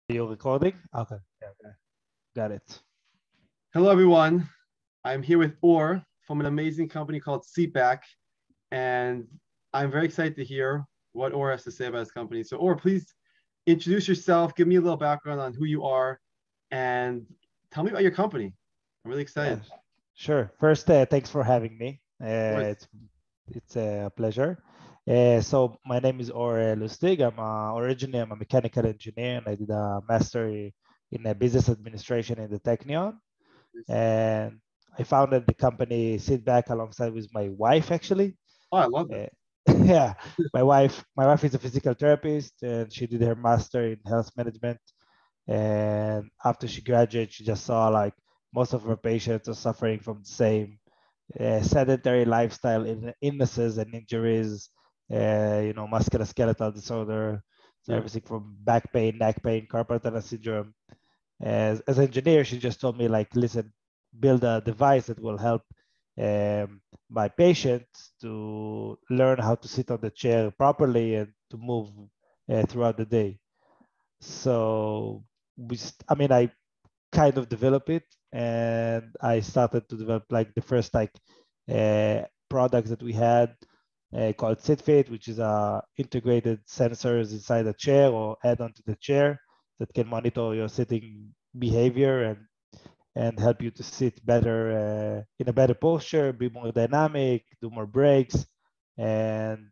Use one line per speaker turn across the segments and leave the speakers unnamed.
You're recording? Okay. Yeah, okay. Got it.
Hello, everyone. I'm here with Or from an amazing company called Seatback, and I'm very excited to hear what Or has to say about his company. So, Or, please introduce yourself, give me a little background on who you are, and tell me about your company. I'm really
Yeah,
excited.
sure. First, thanks for having me.
Of course.
It's a pleasure. So my name is Or Lustig. Originally I'm a mechanical engineer, and I did a master in business administration in the Technion. And I founded the company Seatback alongside with my wife, actually.
Oh, I love it.
Uh, yeah, my wife is a physical therapist, and she did her master in health management. And after she graduated, she just saw like most of her patients are suffering from the same sedentary lifestyle illnesses and injuries, musculoskeletal disorder, so
Yeah.
everything from back pain, neck pain, carpal tunnel syndrome. As an engineer, she just told me like, listen, build a device that will help my patients to learn how to sit on the chair properly and to move throughout the day. So I kind of developed it, and I started to develop like the first products that we had called SitFit, which is integrated sensors inside a chair or add onto the chair that can monitor your sitting behavior and help you to sit better in a better posture, be more dynamic, do more breaks. And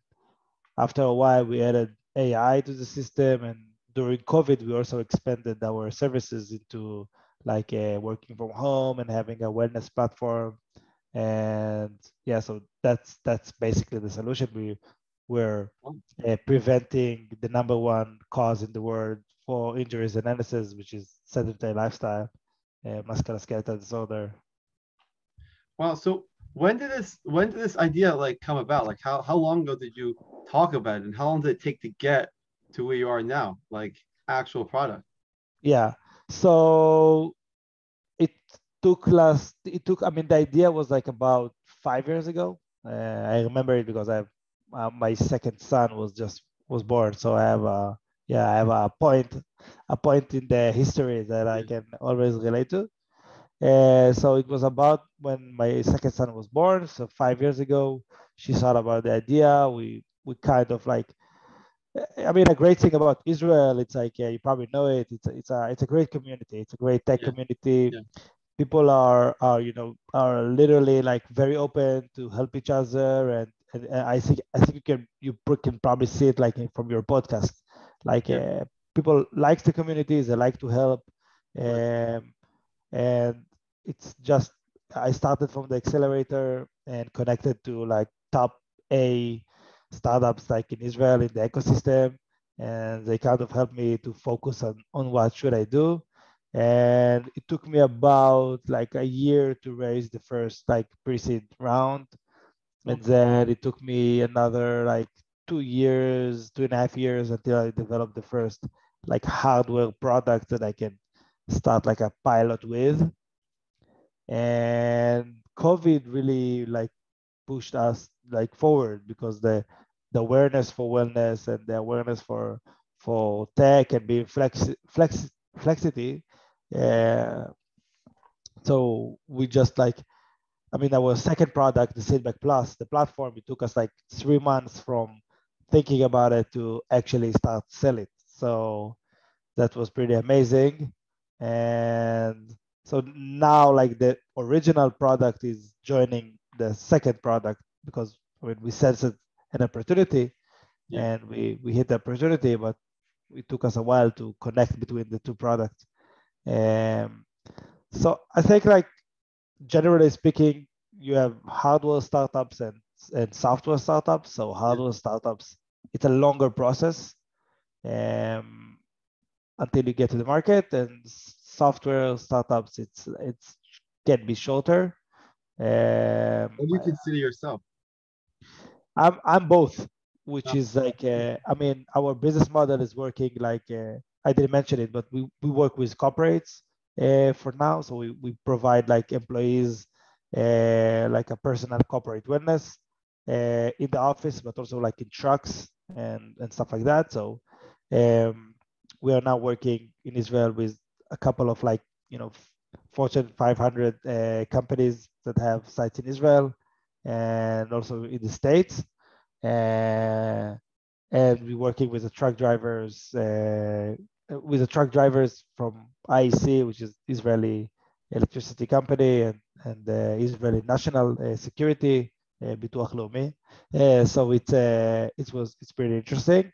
after a while, we added AI to the system, and during COVID, we also expanded our services into like working from home and having a wellness platform. And yeah, so that's basically the solution. We're preventing the number one cause in the world for injuries and illnesses, which is sedentary lifestyle, musculoskeletal disorder.
Wow. So, when did this idea like come about? Like, how long ago did you talk about it, and how long did it take to get to where you are now, like actual product?
Yeah. So it I mean, the idea was like about 5 years ago. I remember it because my second son was born, so I have a point in the history that I
Yeah.
can always relate to. So it was about when my second son was born, so 5 years ago. She thought about the idea. We kind of like, I mean, a great thing about Israel, it's like, you probably know it. It's a great community. It's a great tech
Yeah.
community.
Yeah.
People are literally like very open to help each other, and I think you can probably see it like from your podcast. Like,
Yeah.
people like the communities, they like to help.
Of course.
um, and it's just, I started from the accelerator and connected to like top A startups like in Israel in the ecosystem, and they kind of helped me to focus on what should I do. And it took me about like a year to raise the first like pre-seed round, and
Okay.
then it took me another like 2 years, 2.5 years until I developed the first like hardware product that I can start like a pilot with. And COVID really like pushed us like forward because the awareness for wellness and the awareness for tech and being flexity. uh, so we just like, I mean, our second product, the Seatback Plus, the platform, it took us like 3 months from thinking about it to actually start sell it. So that was pretty amazing. And so now like the original product is joining the second product because when we sensed an opportunity
Yeah.
and we hit the opportunity, but it took us a while to connect between the two products. Um, so I think like generally speaking, you have hardware startups and software startups. So
Yeah.
hardware startups, it's a longer process um, until you get to the market, and software startups, it's can be shorter.
What do you consider yourself?
I'm both, which
Oh,
is like, I mean, our business model is working like, I didn't mention it, but we work with corporates for now. So we provide like employees like a personal corporate wellness in the office, but also like in trucks and stuff like that. So um, we are now working in Israel with a couple of like, Fortune 500 companies that have sites in Israel and also in the States. And we're working with the truck drivers, from IEC, which is Israeli electricity company, and Israeli national security, Bituach Leumi. So it's pretty interesting.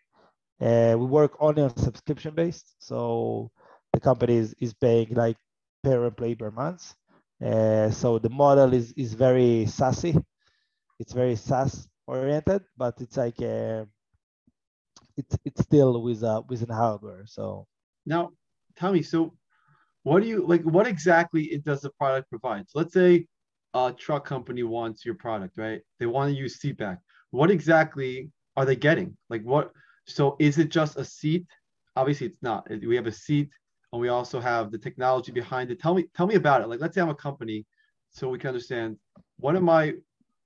We work only on subscription based, so the company is paying like per employee per month. So the model is very SaaSy. It's very SaaS oriented, but it's like it's still within hardware. So
Now, tell me, so what do you like? What exactly it does the product provide? So let's say a truck company wants your product, right? They want to use Seatback. What exactly are they getting? Like what? So is it just a seat? Obviously, it's not. We have a seat, and we also have the technology behind it. Tell me about it. Like, let's say I'm a company, so we can understand what am I?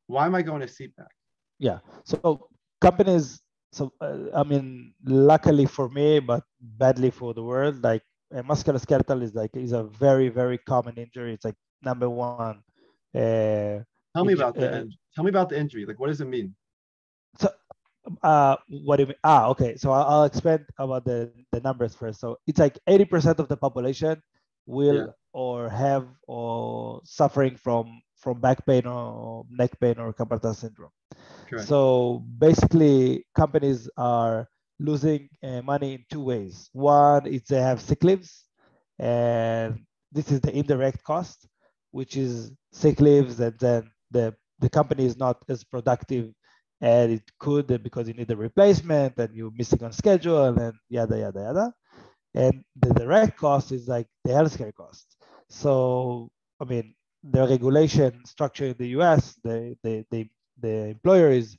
Why am I going to Seatback?
yeah, so companies. So I mean, luckily for me, but badly for the world, like musculoskeletal is a very very common injury. It's like number one. Uh,
Tell me about the injury. Like, what does it mean?
so what do you mean? Okay. So I'll explain about the numbers first. So it's like 80% of the population
Yeah,
will or have or suffering from back pain or neck pain or carpal tunnel syndrome.
correct.
So basically, companies are losing money in two ways. One is they have sick leaves, and this is the indirect cost, which is sick leaves, and then the company is not as productive as it could because you need a replacement and you're missing on schedule and yada yada yada. And the direct cost is like the healthcare cost. So I mean, the regulation structure in the US, the employer is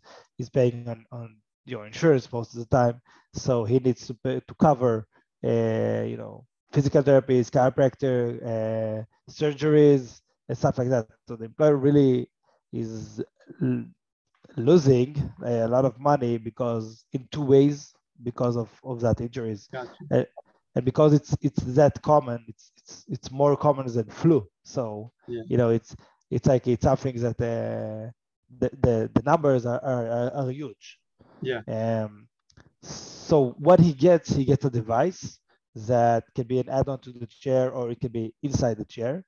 paying on your insurance most of the time, so he needs to pay, to cover physical therapies, chiropractor, surgeries, and stuff like that. So the employer really is losing a lot of money because in two ways because of that injuries.
Gotcha.
Uh, and because it's that common, it's more common than flu. So
Yeah,
it's like it's something that the numbers are huge.
yeah.
Um, so what he gets a device that can be an add-on to the chair or it can be inside the chair.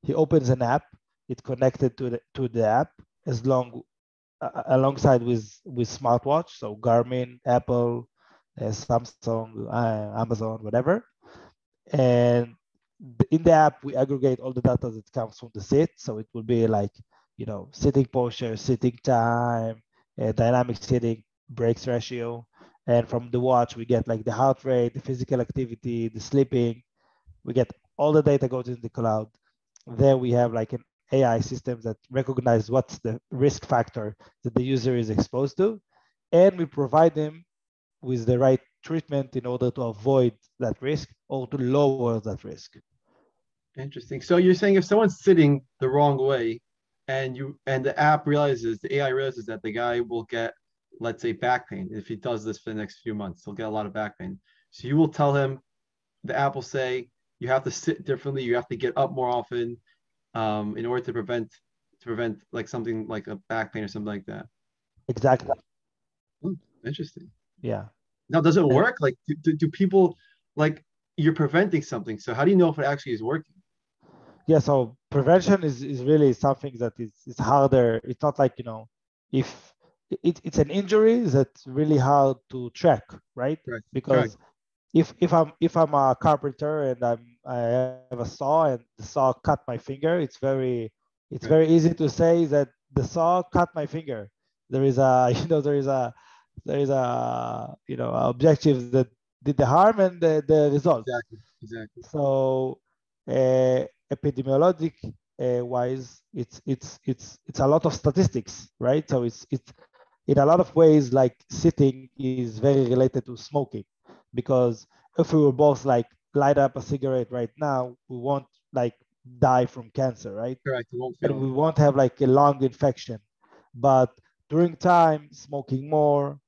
He opens an app. It's connected to the app as long alongside with smartwatch, so Garmin, Apple, Samsung, Amazon, whatever. And in the app, we aggregate all the data that comes from the seat. So it will be like, sitting posture, sitting time, dynamic sitting, breaks ratio. And from the watch, we get like the heart rate, the physical activity, the sleeping. We get all the data goes in the cloud. There we have like an AI system that recognize what's the risk factor that the user is exposed to. And we provide them with the right treatment in order to avoid that risk or to lower that risk.
Interesting. So you're saying if someone's sitting the wrong way and the app realizes, the AI realizes that the guy will get, let's say, back pain. If he does this for the next few months, he'll get a lot of back pain. So you will tell him, the app will say, you have to sit differently, you have to get up more often, in order to prevent like something like a back pain or something like that.
Exactly.
Hmm, interesting.
Yeah.
Now, does it
And
work? Like, do people like you're preventing something? So how do you know if it actually is working?
yeah, so prevention is really something that is harder. It's not like, if it's an injury that's really hard to track, right?
Correct. Correct.
Because if I'm a carpenter and I have a saw and the saw cut my finger, it's
Right.
very easy to say that the saw cut my finger. There is a there is a objectives that did the harm and the result.
Exactly. Exactly.
So epidemiologic wise, it's a lot of statistics, right? So it's in a lot of ways like sitting is very related to smoking, because if we were both like light up a cigarette right now, we won't like die from cancer, right?
Correct. It won't
And
feel it.
we won't have like a long infection. But during time, smoking more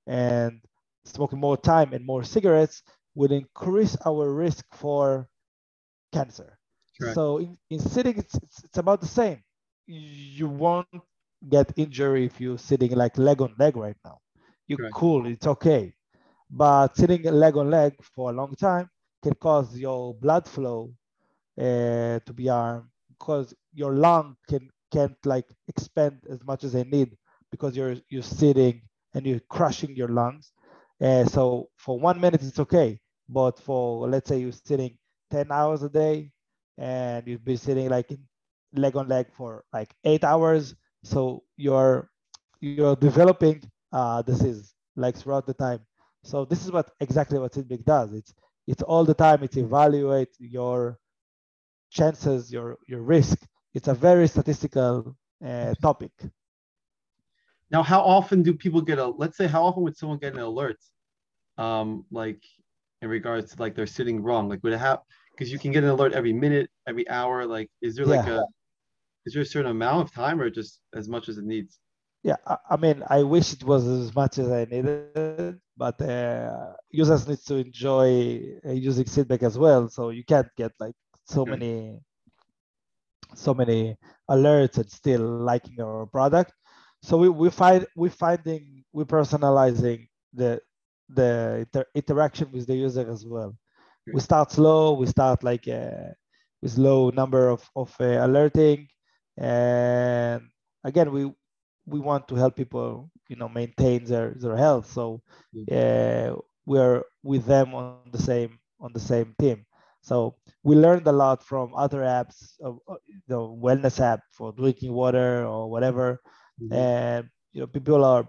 time and more cigarettes will increase our risk for cancer.
Correct.
So in sitting, it's about the same. You won't get injury if you're sitting like leg on leg right now. You're
Correct.
cool, it's okay. But sitting leg on leg for a long time can cause your blood flow to be harmed because your lung can't like expand as much as they need because you're sitting and you're crushing your lungs. So for 1 minute it's okay, but for let's say you're sitting 10 hours a day and you've been sitting like in leg on leg for like 8 hours, so you're developing disease like throughout the time. So this is what exactly what Seatback does. It's all the time. It evaluates your chances, your risk. It's a very statistical topic.
Now, how often do people get a, let's say, how often would someone get an alert? Like in regards to like they're sitting wrong? Like would it have, because you can get an alert every minute, every hour. Like, is there like
Yeah,
a, is there a certain amount of time or just as much as it needs?
yeah. I mean, I wish it was as much as I needed, but users need to enjoy using Seatback as well. So you can't get like so
Okay.
many so many alerts and still liking our product. So we finding we personalizing the interaction with the user as well. We
Okay.
start slow. We start like with low number of alerting, and again we want to help people maintain their health. So
Yeah.
we're with them on the same team. So we learned a lot from other apps, the wellness app for drinking water or whatever.
Mhm.
And people are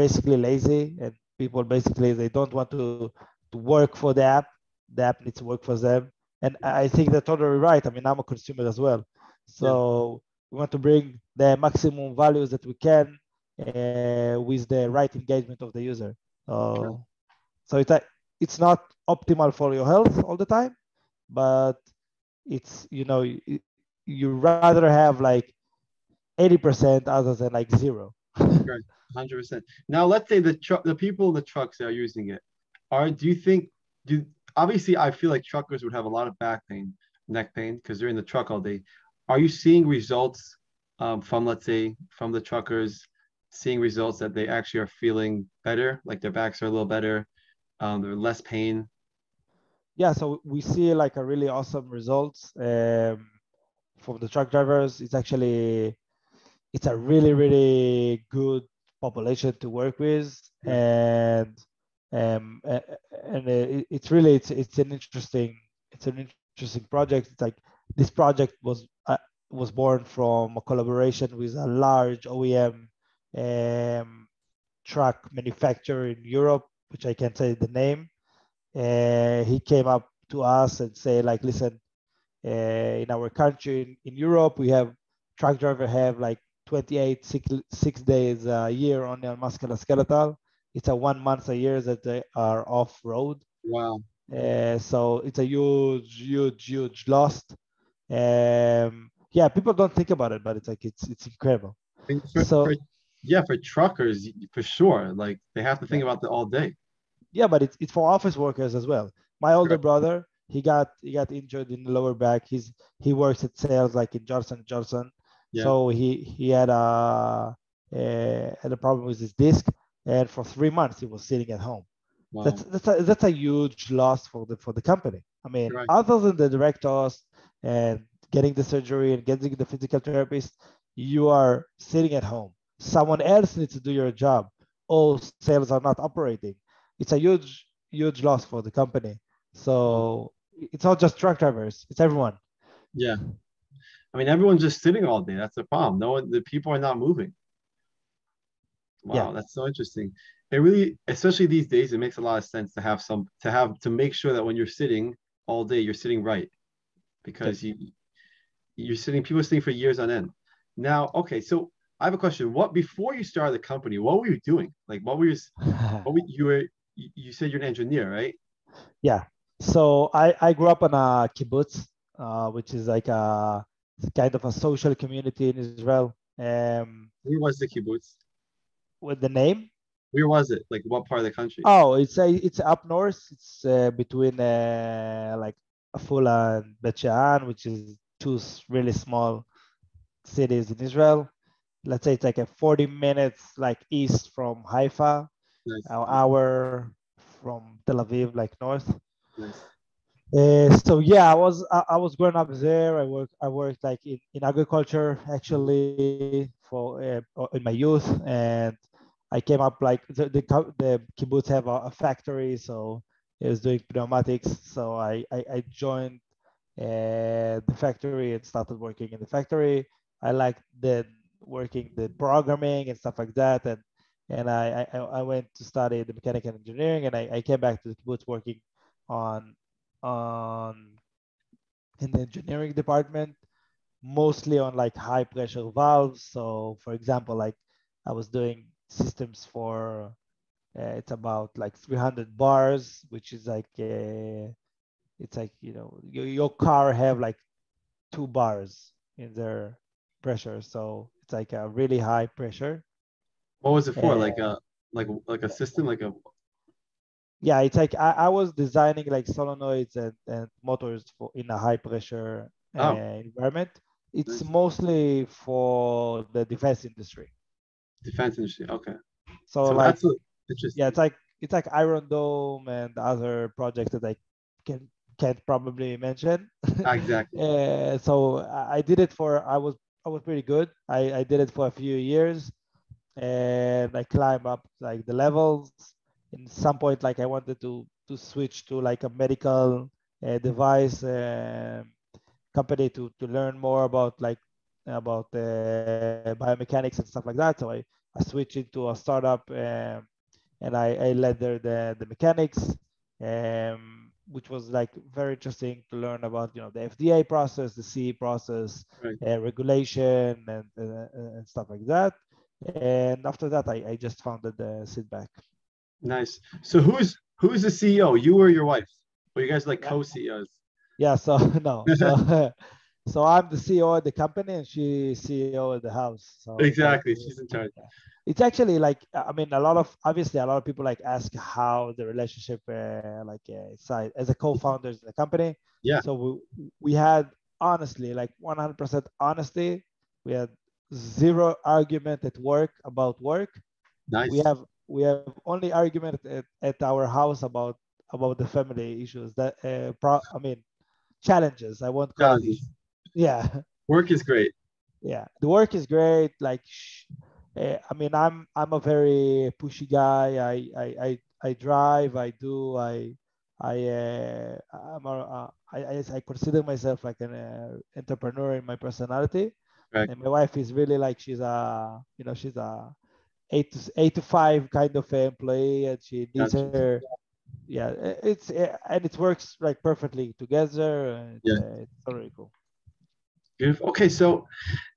basically lazy, and people basically they don't want to work for the app. The app needs to work for them. And I think they're totally right. I mean, I'm a consumer as well.
Yeah.
So we want to bring the maximum values that we can with the right engagement of the user.
Sure.
So it's not optimal for your health all the time, but it's you rather have like 80% other than like zero.
Right. 100%. Now, let's say the truck, the people in the trucks that are using it, are, do you think, do, obviously, I feel like truckers would have a lot of back pain, neck pain, because they're in the truck all day. Are you seeing results from, let's say, from the truckers, seeing results that they actually are feeling better, like their backs are a little better, they're less pain?
Yeah, so we see like a really awesome results from the truck drivers. It's a really good population to work with,
Yeah.
and it's an interesting project. It's like this project was born from a collaboration with a large OEM truck manufacturer in Europe, which I can't say the name. He came up to us and say like, listen, in our country in Europe, we have truck driver have like 28 six days a year only on musculoskeletal. It's a 1 month a year that they are off road.
Wow.
So it's a huge loss. Yeah, people don't think about it, but it's like it's incredible.
And
So
yeah, for truckers, for sure. Like they have to
yeah,
think about that all day.
yeah, but it's for office workers as well. My older
Correct.
brother, he got injured in the lower back. He works at sales like in Johnson Johnson,
Yeah.
so he had a problem with his disc, and for 3 months he was sitting at home.
Wow.
That's a huge loss for the company. I mean,
Correct.
other than the direct cost and getting the surgery and getting the physical therapist, you are sitting at home. Someone else needs to do your job. All sales are not operating. It's a huge loss for the company.
Wow.
So it's not just truck drivers; it's everyone.
Yeah. I mean, everyone's just sitting all day. That's the problem. No one, the people are not moving.
Yeah,
Wow, that's so interesting. It really, especially these days, it makes a lot of sense to have some, to have, to make sure that when you're sitting all day, you're sitting right
yep.
because you're sitting, people are sitting for years on end. Now, okay, so I have a question. What, before you started the company, what were you doing? Like, what were, you were, you said you're an engineer, right?
Yeah. So I grew up in a kibbutz, which is like a kind of a social community in Israel.
Where was the kibbutz?
With the name?
Where was it? Like what part of the country?
Oh, it's up north. It's between like Afula and Bet Shean, which is two really small cities in Israel. Let's say it's like a 40 minutes like east from Haifa,
Nice.
an
Okay.
hour from Tel Aviv, like north.
Nice.
So yeah, I was growing up there. I worked like in agriculture
Mhm.
actually for in my youth, and I came up like the kibbutz have a factory, so it was doing pneumatics. So I joined the factory and started working in the factory. I liked the working the programming and stuff like that, and I went to study the mechanical engineering, and I came back to the kibbutz working on on in the engineering department, mostly on like high pressure valves. So for example, like I was doing systems for it's about like 300 bars, which is like it's like your car have like 2 bars in their pressure, so it's like a really high pressure.
What was it for?
uh,
Like a system, like a
yeah, it's like I was designing like solenoids and motors for in a high pressure
oh,
environment. It's
nice.
mostly for the defense industry.
Defense industry. Okay.
So
So
like
that's
yeah,
interesting.
it's like Iron Dome and other projects that I can can't probably mention.
Exactly.
So I did it for I was pretty good. I did it for a few years, and I climb up like the levels. In some point, like I wanted to switch to like a medical device company to learn more about biomechanics and stuff like that. So I switched into a startup, and I led there the mechanics, which was like very interesting to learn about the FDA process, the CE process,
Right.
regulation, and stuff like that. And after that, I just founded the Seatback.
Nice. So who's the CEO? You or your wife? Or you guys like
Yeah,
co-CEOs?
yeah. So no, so so I'm the CEO of the company, and she's CEO of the house. So it's like
Exactly. She's in charge.
yeah. It's actually like I mean a lot of obviously a lot of people like ask how the relationship side as a co-founders in the company.
Yeah.
So we had honestly like 100% honesty. We had zero argument at work about work. we
Nice.
have we have only argument at our house about the family issues that I mean challenges. I won't call it issues.
Challenges.
Yeah.
Work is great.
Yeah, the work is great. Like I mean I'm a very pushy guy. I drive, I consider myself like an entrepreneur in my personality.
Right.
And my wife is really like she's a 8 to 5 kind of employee, and she needs
Gotcha.
her. Yeah, and it works like perfectly together, and
Yeah.
it's really cool.
Beautiful. Okay, so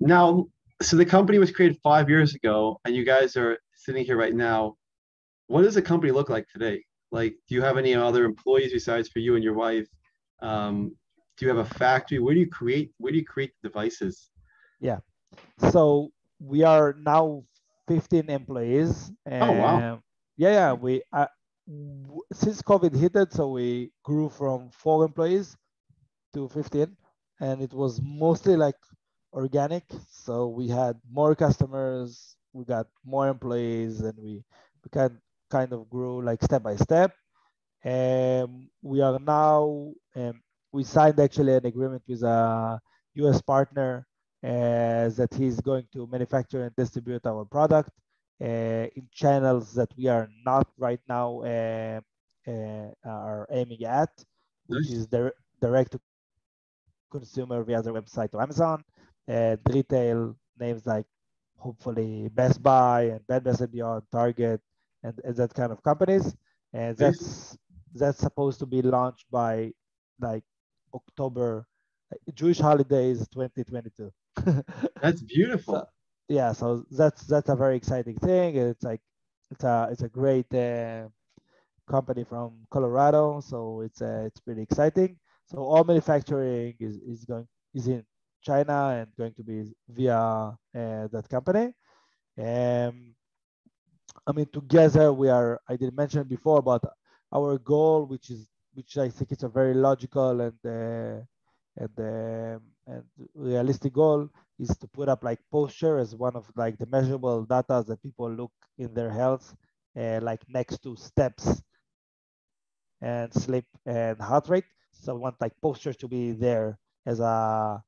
now, so the company was created 5 years ago, and you guys are sitting here right now. What does the company look like today? Like, do you have any other employees besides for you and your wife? Do you have a factory? Where do you create the devices?
Yeah. So we are now 15 employees,
Oh, wow.
and yeah, we since COVID hit it, so we grew from 4 employees to 15, and it was mostly like organic. So we had more customers, we got more employees, and we kind of grew like step by step. We are now, we signed actually an agreement with a US partner that he's going to manufacture and distribute our product in channels that we are not right now are aiming at, which
Nice.
is direct to consumer via their website or Amazon, and retail names like hopefully Best Buy and Bed Bath& and Beyond, Target, and that kind of companies. And
Amazing.
that's supposed to be launched by like October, Jewish holidays 2022.
That's
So
beautiful.
yeah, so that's a very exciting thing. It's like it's a great company from Colorado, so it's pretty exciting. So all manufacturing is in China and going to be via that company. Um, I mean, together we are. I did mention before about our goal, which I think it's a very logical and realistic goal, is to put up like posture as one of like the measurable data that people look in their health, like next to steps and sleep and heart rate. So we want like posture to be there as a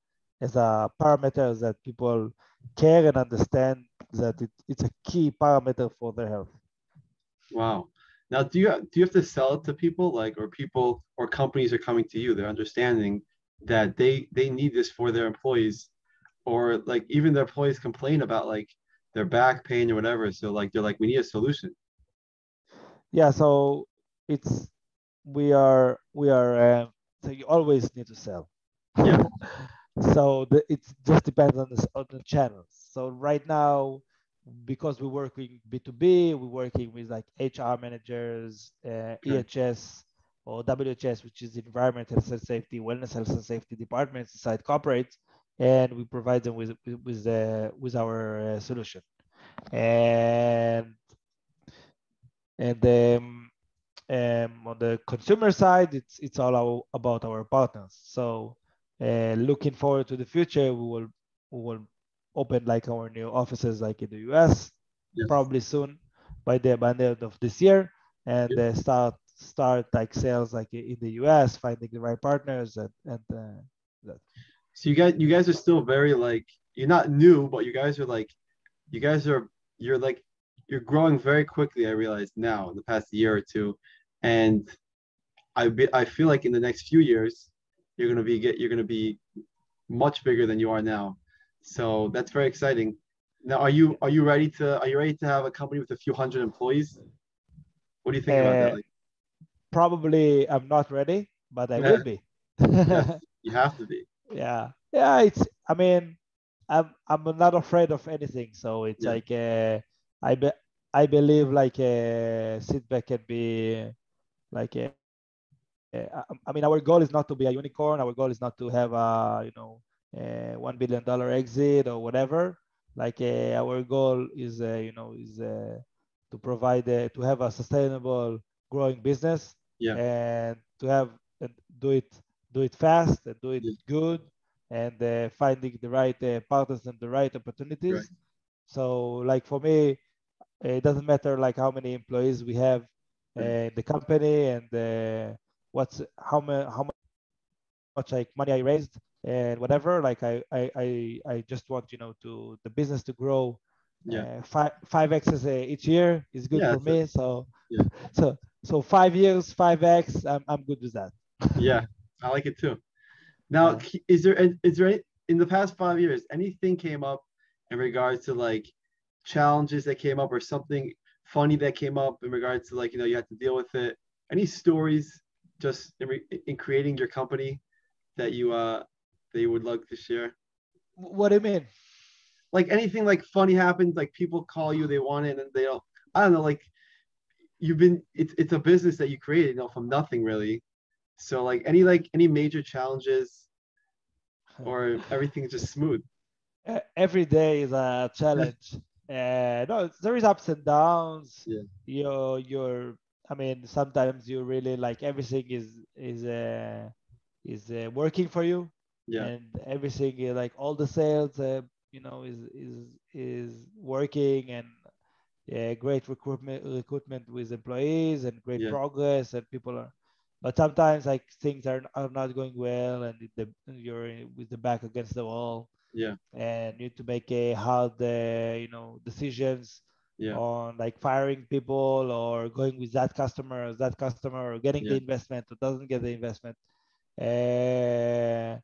parameter that people care and understand that it's a key parameter for their health.
Wow. Now, do you have to sell it to people like or people or companies are coming to you? They're understanding that they need this for their employees, or like even their employees complain about like their back pain or whatever. So like they're like, we need a solution.
Yeah, so it's we are so you always need to sell.
Yeah.
So it just depends on on the channels. So right now, because we're working B2B, we're working with like HR managers,
Okay.
EHS or WHS, which is Environment, Health and Safety, Wellness, Health and Safety departments inside corporates, and we provide them with our solution. And and on the consumer side, it's all about our partners. So looking forward to the future, we will open like our new offices like in the US
Yes.
probably soon by the end of this year, and
Yeah.
start like sales like in the US, finding the right partners and that.
So you guys are still very like you're not new, but you guys are like you guys are you're like you're growing very quickly. I realize now in the past year or two, and I feel like in the next few years you're gonna be much bigger than you are now. So that's very exciting. Now, are you ready to have a company with a few hundred employees? What do you think about that?
Uh,
Like,
Probably I'm not ready, but I will
yeah,
be.
yes, you have to be.
Yeah, it's, I mean, I'm not afraid of anything, so it's
Yeah,
like I be, I believe like Seatback can be like I mean, our goal is not to be a unicorn. Our goal is not to have $1 billion exit or whatever. Like our goal is to provide to have a sustainable growing business,
yeah,
and to have and do it do it fast and do it
yeah,
good, and finding the right partners and the right
right.
opportunities. So like for me, it doesn't matter like how many employees we have
Right.
in the company, and what's how much like money I raised and whatever. Like I just want to the business to grow
Yeah,
5x each year is good
yeah,
for
that's it.
me. So
Yeah,
so 5 years 5x, I'm good with that.
yeah, I like it too. Now,
Yeah.
is there in the past 5 years anything came up in regards to like challenges that came up or something funny that came up in regards to like you had to deal with it? Any stories just in creating your company that you would like to share?
What do you mean?
Like anything like funny happened, like people call you, they want it, and they don't. I don't know, like it's a business that you created, from nothing really. So like any major challenges or everything's just smooth.
Every day is a challenge. No, there is ups and downs.
Yeah,
You're I mean, sometimes you really like everything is working for you,
yeah,
and everything like all the sales is working, and great recruitment with employees and great
yeah,
progress, and people are. But sometimes like things are not going well, and you're with the back against the wall,
yeah,
and you need to make a hard decisions
yeah,
on like firing people or going with that customer or getting the
yeah,
investment or doesn't get the investment. uh,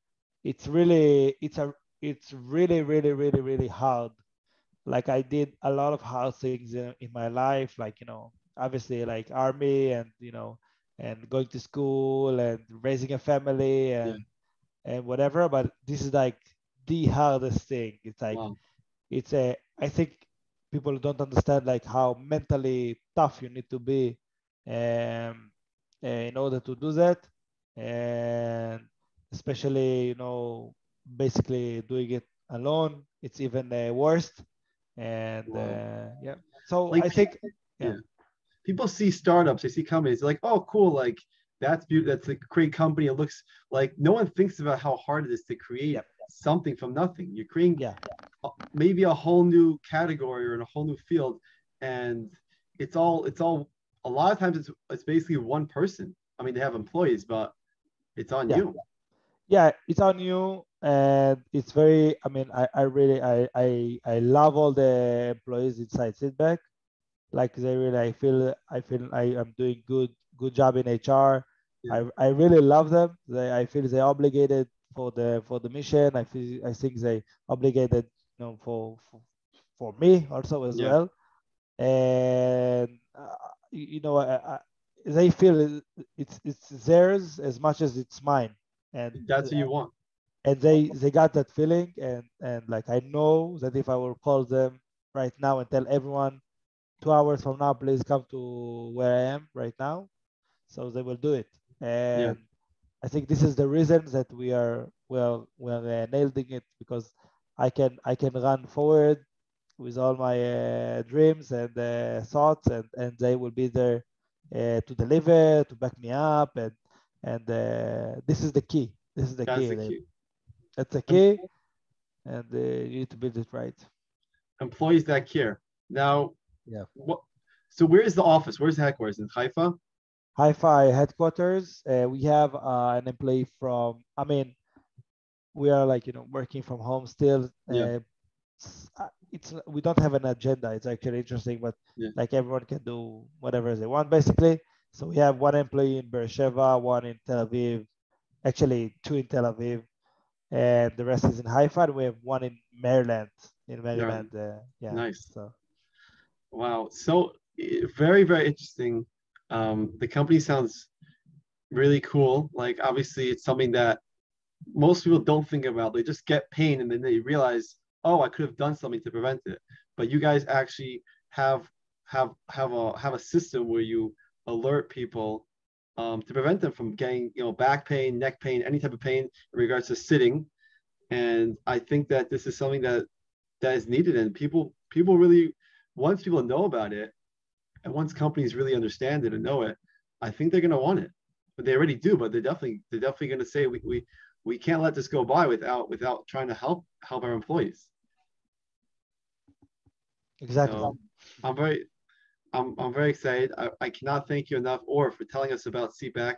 it's really it's really hard. Like I did a lot of hard things in my life, like obviously like army, and and going to school and raising a family
yeah.
and whatever. But this is like the hardest thing. It's like
Wow.
I think people don't understand like how mentally tough you need to be um, in order to do that, and especially basically doing it alone, it's even worse. And
Wow.
yeah. So
Like,
I think, yeah,
yeah, people see startups, they see companies, they're like, oh, cool, like that's beautiful, that's a great company. It looks like no one thinks about how hard it is to create
yeah,
something from nothing. You're creating
yeah,
maybe a whole new category or in a whole new field, and it's all a lot of times it's basically one person. I mean, they have employees, but it's on
yeah,
you.
yeah. It's on you, and it's very. I mean, I really, I love all the employees inside Seatback. Like they really, I feel I am doing good job in HR.
Yeah,
I really love them. I feel they obligated for the mission. I think they obligated, for me also as
yeah,
well. And they feel it's theirs as much as it's mine. And
that's what you want.
they got that feeling, and like I know that if I will call them right now and tell everyone 2 hours from now, please come to where I am right now. So they will do it.
Yeah,
And I think this is the reason that we're nailing it, because I can run forward with all my dreams and thoughts, and they will be there to deliver, to back me up, and this is the key. This is the
that's
key.
the key.
That's the
Em-
key, and you need to build it right.
Employees that care. Now,
Yeah.
what? So where is the office? Where's the headquarters in Haifa?
Hi-Fi headquarters. We have an employee from. I mean, we are like working from home still.
Yeah,
It's we don't have an agenda. It's actually interesting, but
yeah,
like everyone can do whatever they want basically. So we have one employee in Beersheba, one in Tel Aviv, actually two in Tel Aviv, and the rest is in Haifa. And we have one in Maryland. In
Maryland.
Maryland, yeah.
Nice.
So
Wow. So very, very interesting. The company sounds really cool. Like obviously it's something that most people don't think about. They just get pain and then they realize, oh, I could have done something to prevent it. But you guys actually have a system where you alert people to prevent them from getting back pain, neck pain, any type of pain in regards to sitting. And I think that this is something that is needed, and people really, once people know about it and once companies really understand it and know it, I think they're going to want it. But they already do, but they're definitely going to say we can't let this go by without trying to help our employees.
exactly.
So i'm very I'm very excited. I cannot thank you enough, or for telling us about Seatback.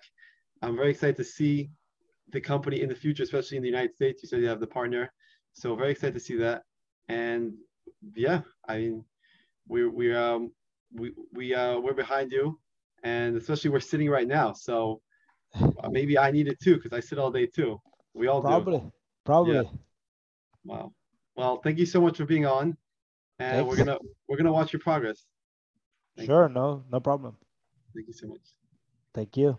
I'm very excited to see the company in the future, especially in the United States. You said you have the partner, so very excited to see that. And yeah, I mean, we're behind you, and especially we're sitting right now. So maybe I need it too because I sit all day too. We all do.
Probably,
Yeah.
probably.
Wow. Well, thank you so much for being on, and we're
Thanks.
gonna we're gonna watch your progress. Thank
Sure,
you.
no problem.
Thank you so much.
Thank you.